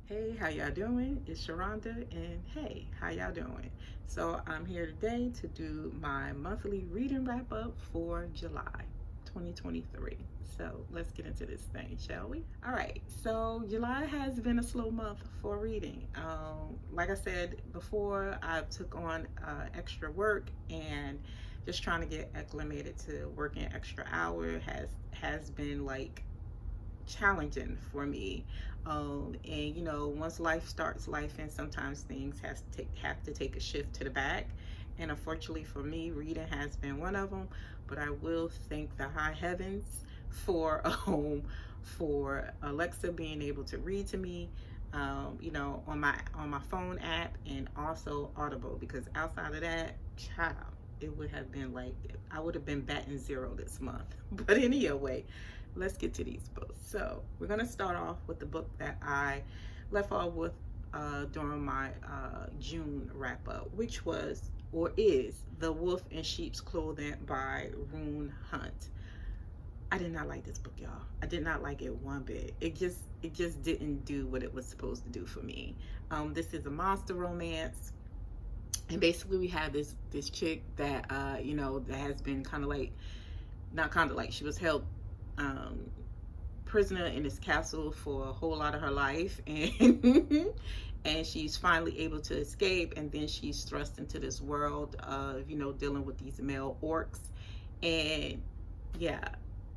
Hey, how y'all doing? It's Sharonda, and hey, how y'all doing? So I'm here today to do my monthly reading wrap up for July 2023. So let's get into this thing, shall we? All right. So July has been a slow month for reading. Like I said before, I took on extra work and just trying to get acclimated to working extra hour has been like challenging for me. And once life starts life, and sometimes things have to take a shift to the back. And unfortunately for me, reading has been one of them. But I will thank the high heavens for for Alexa being able to read to me, on my phone app, and also Audible, because outside of that, child, it would have been like I would have been batting zero this month. But anyway, let's get to these books. So we're gonna start off with the book that I left off with during my June wrap up, which was or is The Wolf in Sheep's Clothing by Rune Hunt. I did not like this book, y'all. I did not like it one bit. It just didn't do what it was supposed to do for me. This is a monster romance, and basically we have this chick that that has been kind of like, not kind of like, she was held um prisoner in this castle for a whole lot of her life, and and she's finally able to escape, and then she's thrust into this world of dealing with these male orcs. And yeah,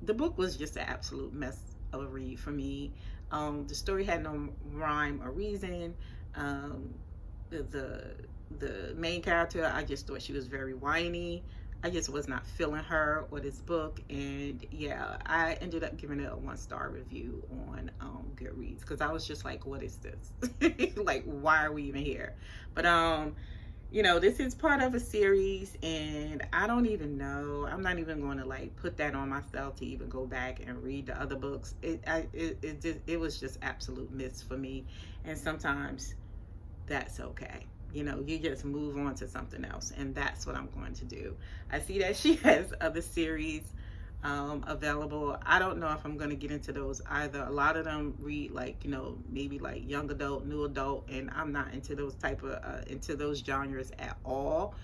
the book was just an absolute mess of a read for me. The story had no rhyme or reason. Um, the the main character, I just thought she was very whiny. I just was not feeling her or this book, and yeah, I ended up giving it a 1-star review on Goodreads, because I was just like, "What is this? Like, why are we even here?" But this is part of a series, and I don't even know. I'm not even going to like put that on myself to even go back and read the other books. It was just absolute miss for me, and sometimes that's okay. You just move on to something else, and that's what I'm going to do. I see that she has other series available. I don't know if I'm going to get into those either. A lot of them read like, maybe like young adult, new adult, and I'm not into those type of into those genres at all.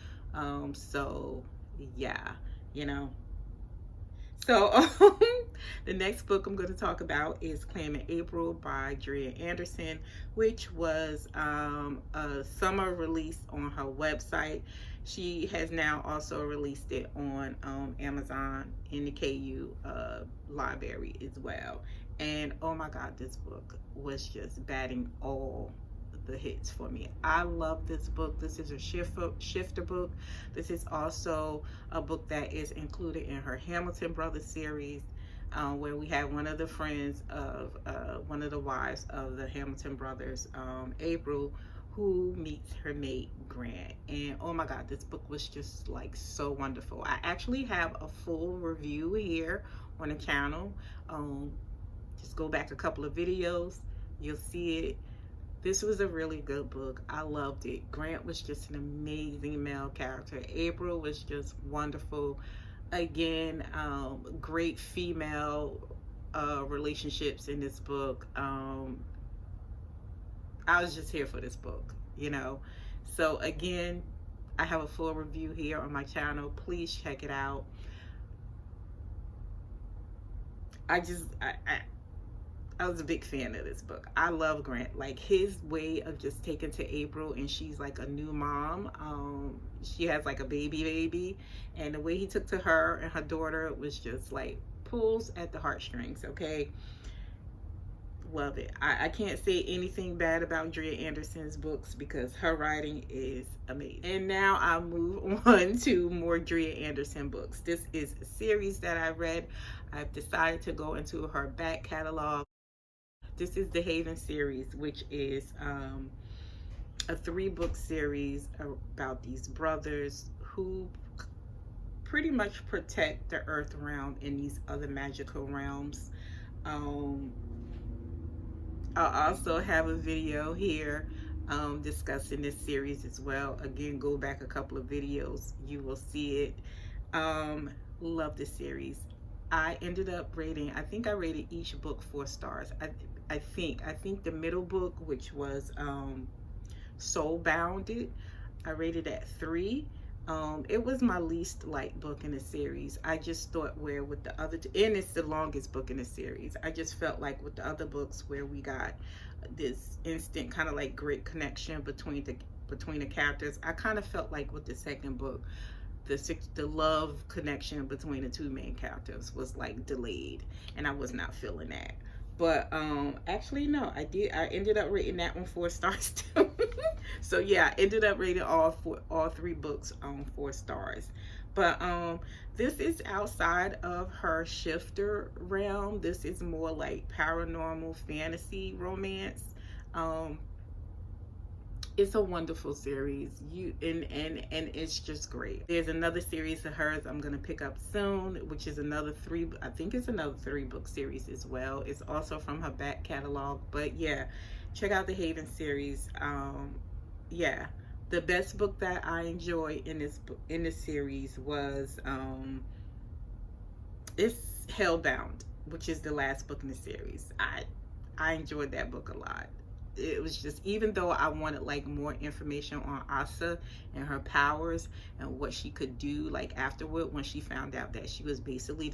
So yeah, you know. So the next book I'm going to talk about is Claiming April by Dria Andersen, which was a summer release on her website. She has now also released it on Amazon in the KU library as well. And oh my God, this book was just batting all the hits for me. I love this book. This is a shifter book. This is also a book that is included in her Hamilton Brothers series, where we have one of the friends of one of the wives of the Hamilton brothers, April, who meets her mate Grant. And oh my God, this book was just like so wonderful. I actually have a full review here on the channel. Just go back a couple of videos, you'll see it. This was a really good book. I loved it. Grant was just an amazing male character. April was just wonderful. Again, great female relationships in this book. I was just here for this book. So again, I have a full review here on my channel. Please check it out. I was a big fan of this book. I love Grant. Like his way of just taking to April, and she's like a new mom. She has like a baby, and the way he took to her and her daughter was just like pulls at the heartstrings. Okay, love it. I can't say anything bad about Dria Andersen's books because her writing is amazing. And now I'll move on to more Dria Andersen books. This is a series that I read. I've decided to go into her back catalog. This is the Haven series, which is a 3-book series about these brothers who pretty much protect the earth realm and these other magical realms. I'll also have a video here discussing this series as well. Again, go back a couple of videos, you will see it. Love this series. I ended up rating, I think I rated each book 4 stars. I think the middle book, which was Soul Bounded, I rated at 3. It was my least liked book in the series. I just thought where with the other and it's the longest book in the series. I just felt like with the other books where we got this instant kind of like great connection between the characters, I kind of felt like with the second book, the love connection between the two main characters was like delayed, and I was not feeling that. But actually no, I ended up rating that one 4 stars too. So yeah, I ended up rating all 3 books 4 stars. But this is outside of her shifter realm. This is more like paranormal fantasy romance. um it's a wonderful series. And it's just great. There's another series of hers I'm gonna pick up soon, which is another 3, I think it's another 3-book series as well. It's also from her back catalog. But yeah, check out the Haven series. Yeah, the best book that I enjoyed in this series was it's Hellbound, which is the last book in the series. I enjoyed that book a lot. It was just, even though I wanted like more information on Asa and her powers and what she could do like afterward, when she found out that she was basically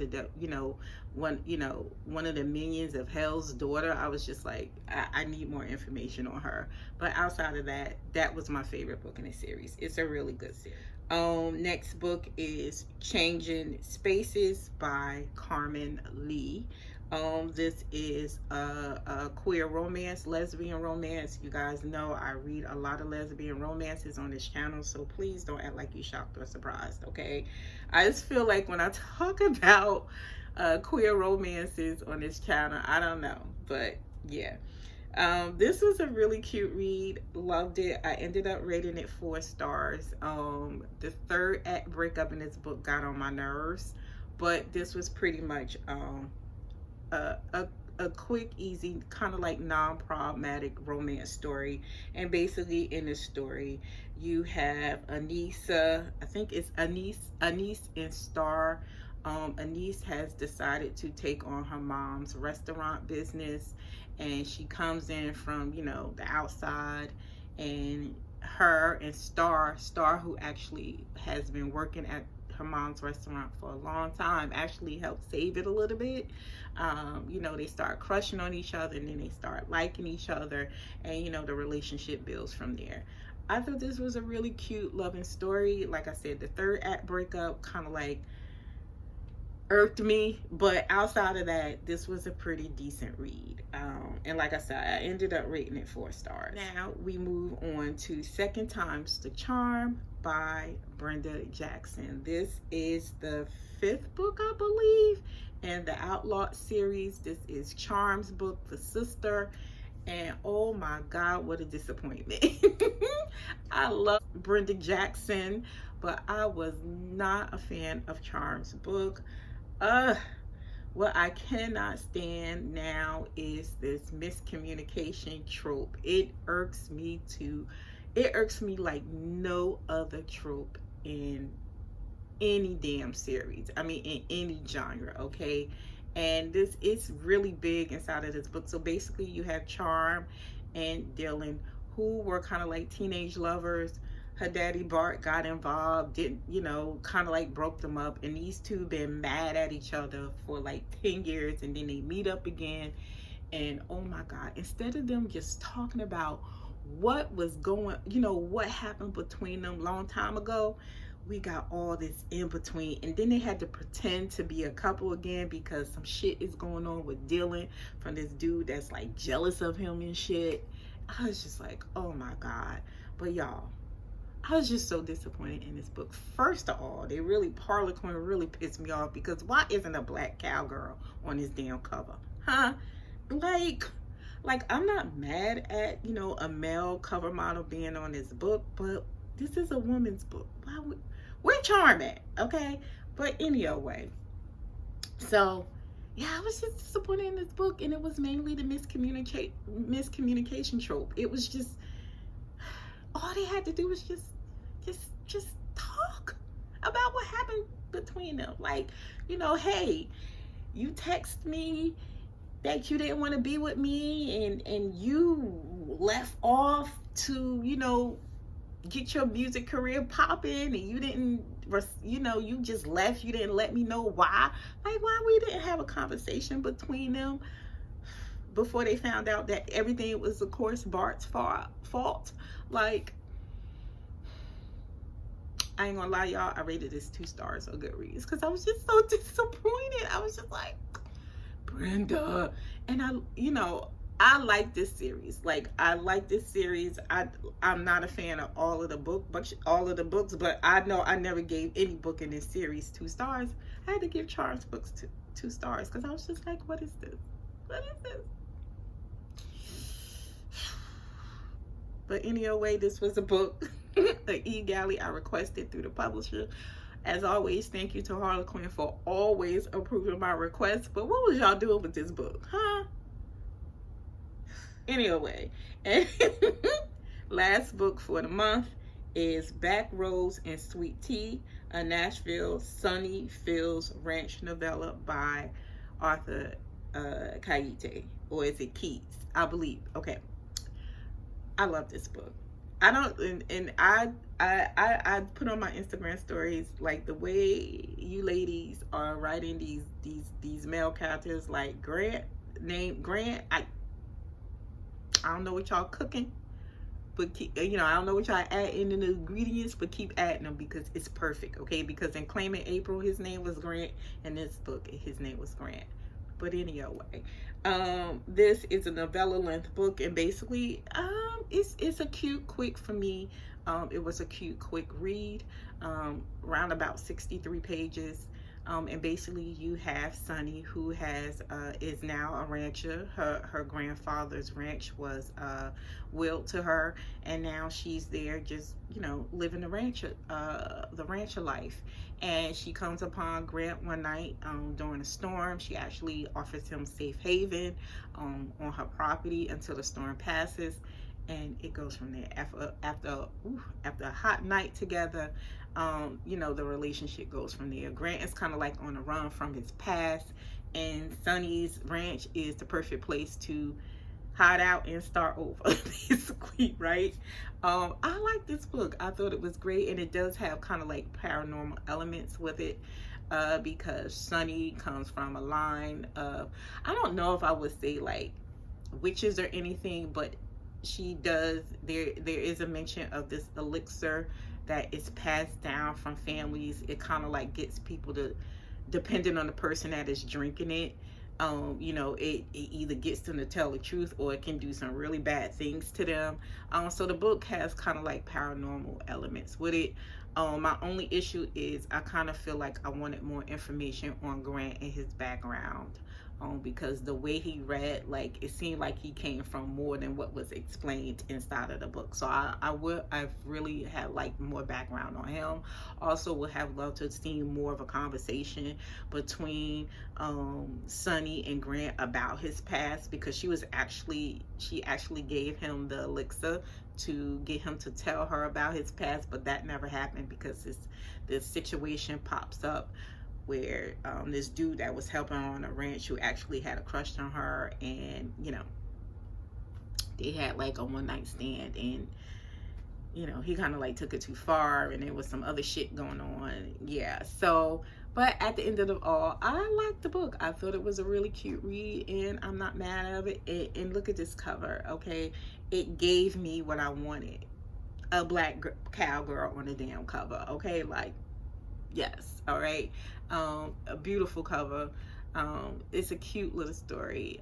one of the minions of Hell's daughter, I was just like, I need more information on her. But outside of that, that was my favorite book in the series. It's a really good series. Next book is Changing Spaces by Karmen Lee. This is a queer romance, lesbian romance. You guys know I read a lot of lesbian romances on this channel, so please don't act like you shocked or surprised, okay? I just feel like when I talk about queer romances on this channel, I don't know, but yeah. This was a really cute read. Loved it. I ended up rating it 4 stars. The third act breakup in this book got on my nerves, but this was pretty much a quick, easy, kind of like non-problematic romance story. And basically in this story, you have Anissa, I think it's Anise and Star. Anise has decided to take on her mom's restaurant business, and she comes in from, the outside. And her and Star, who actually has been working at her mom's restaurant for a long time, actually helped save it a little bit. They start crushing on each other, and then they start liking each other, and the relationship builds from there. I thought this was a really cute, loving story. Like I said, the third act breakup kind of like irked me, but outside of that, this was a pretty decent read. And like I said, I ended up rating it 4 stars. Now we move on to Second Time's the Charm by Brenda Jackson. This is the 5th book, I believe, in the Outlaw series. This is Charm's book, The Sister. And oh my God, what a disappointment. I love Brenda Jackson, but I was not a fan of Charm's book. What I cannot stand now is this miscommunication trope. It irks me like no other trope in any damn series. I mean, in any genre, okay? And this is really big inside of this book. So basically you have Charm and Dylan, who were kind of like teenage lovers. Her daddy Bart got involved, kind of like broke them up, and these two been mad at each other for like 10 years, and then they meet up again. And oh my God, instead of them just talking about what was what happened between them long time ago, we got all this in between. And then they had to pretend to be a couple again because some shit is going on with Dylan from this dude that's like jealous of him and shit. I was just like, oh my God. But y'all, I was just so disappointed in this book. First of all, Harlequin really pissed me off, because why isn't a black cowgirl on this damn cover? Huh? Like I'm not mad at, a male cover model being on this book, but this is a woman's book. Where Charm at? Okay? But anyway, so yeah, I was just disappointed in this book, and it was mainly the miscommunication trope. It was just, all they had to do was just talk about what happened between them. Like, hey, you text me that you didn't want to be with me, and you left off to, you know, get your music career popping, and you didn't, you know, you just left. You didn't let me know why. Like, why we didn't have a conversation between them before they found out that everything was, of course, Bart's fault. Like, I ain't gonna lie, y'all, I rated this 2 stars on Goodreads because I was just so disappointed. I was just like, Brenda. And I, you know, I like this series. Like, I like this series. I'm not a fan of all of the books, but I know I never gave any book in this series 2 stars. I had to give Charles books 2 stars because I was just like, what is this? What is this? But anyway, this was a book, an e-galley I requested through the publisher. As always, thank you to Harlequin for always approving my requests. But what was y'all doing with this book, huh? Anyway, last book for the month is Backroads and Sweet Tea, a Nashville Sunny Fields Ranch novella by Arthur Kyeate, or is it Keats? I believe. Okay. I love this book. I don't, and I put on my Instagram stories, like, the way you ladies are writing these male characters, like Grant, named Grant. I don't know what y'all cooking, but keep, you know, I don't know what y'all adding in the ingredients, but keep adding them because it's perfect, okay? Because in Claiming April, his name was Grant, and this book, his name was Grant. But anyway, this is a novella length book, and basically it's a cute quick for me. It was a cute quick read, around about 63 pages, and basically you have Sunny, who is now a rancher. Her grandfather's ranch was willed to her, and now she's there just, you know, living the rancher life. And she comes upon Grant one night during a storm. She actually offers him safe haven on her property until the storm passes, and it goes from there. After a hot night together, you know, the relationship goes from there. Grant is kind of like on the run from his past, and Sunny's ranch is the perfect place to hide out and start over, basically, right? I like this book. I thought it was great, and it does have kind of like paranormal elements with it, because Sunny comes from a line of, I don't know if I would say like witches or anything, but she does, there is a mention of this elixir that is passed down from families. It kind of like gets people to, depending on the person that is drinking it, you know, it either gets them to tell the truth, or it can do some really bad things to them. So the book has kind of like paranormal elements with it. My only issue is I kind of feel like I wanted more information on Grant and his background, because the way he read, like, it seemed like he came from more than what was explained inside of the book. So I've really had like more background on him. Also would have loved to see more of a conversation between Sunny and Grant about his past, because she actually gave him the elixir to get him to tell her about his past, but that never happened because this situation pops up where this dude that was helping on a ranch, who actually had a crush on her, and, you know, they had like a one-night stand, and, you know, he kind of like took it too far, and there was some other shit going on. Yeah, so, but at the end of it all, I liked the book. I thought it was a really cute read, and I'm not mad at it. And look at this cover, okay? It gave me what I wanted, a black cowgirl on the damn cover, okay? Like, yes, all right. A beautiful cover. It's a cute little story.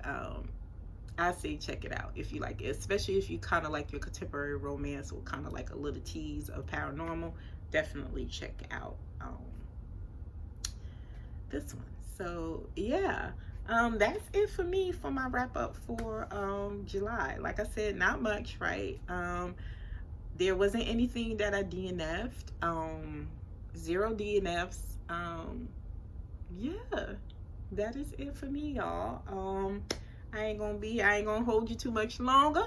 I say check it out if you like it, especially if you kind of like your contemporary romance, or kind of like a little tease of paranormal. Definitely check out this one. So yeah, that's it for me for my wrap up for July. Like I said, not much, right? There wasn't anything that I DNF'd. 0 DNFs. Yeah, that is it for me, y'all. I ain't gonna hold you too much longer.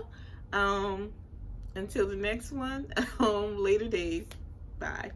Until the next one, later days. Bye.